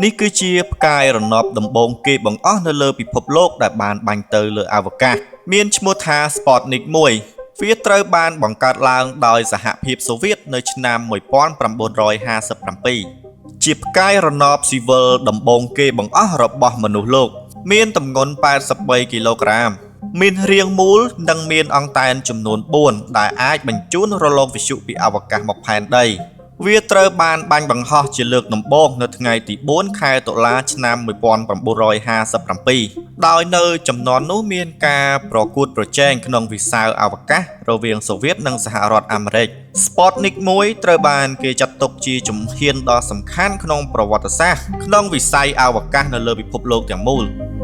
នេះគឺជាផ្កាយរណបដំបូងគេបង្អស់នៅលើពិភពលោកដែលបានបាញ់ទៅលើអវកាសមានឈ្មោះថា Sputnik 1 វាត្រូវបានបង្កើតឡើងដោយសហភាពសូវៀតនៅឆ្នាំ1957ជាផ្កាយរណបស៊ីវិលដំបូងគេបង្អស់របស់មនុស្សលោកមានទម្ងន់83គីឡូក្រាមមានរាងមូលនិងមានអង្តែនចំនួន4ដែលអាចបញ្ជូនរលកវិទ្យុពីអវកាសមកផែនដីវាត្រូវបានបាញ់បង្ហោះជាលើកដំបូងនៅថ្ងៃទី4ខែតុលាឆ្នាំ1957ដោយនៅចំនួននោះមានការប្រកួតប្រជែងក្នុងវិស័យអវកាសរវាងសូវៀតនិងសហរដ្ឋអាមេរិក Sputnik 1 ត្រូវបានគេចាត់ទុកជាជំហានដ៏សំខាន់ក្នុងប្រវត្តិសាស្ត្រក្នុងវិស័យអវកាសនៅលើពិភពលោកទាំងមូល។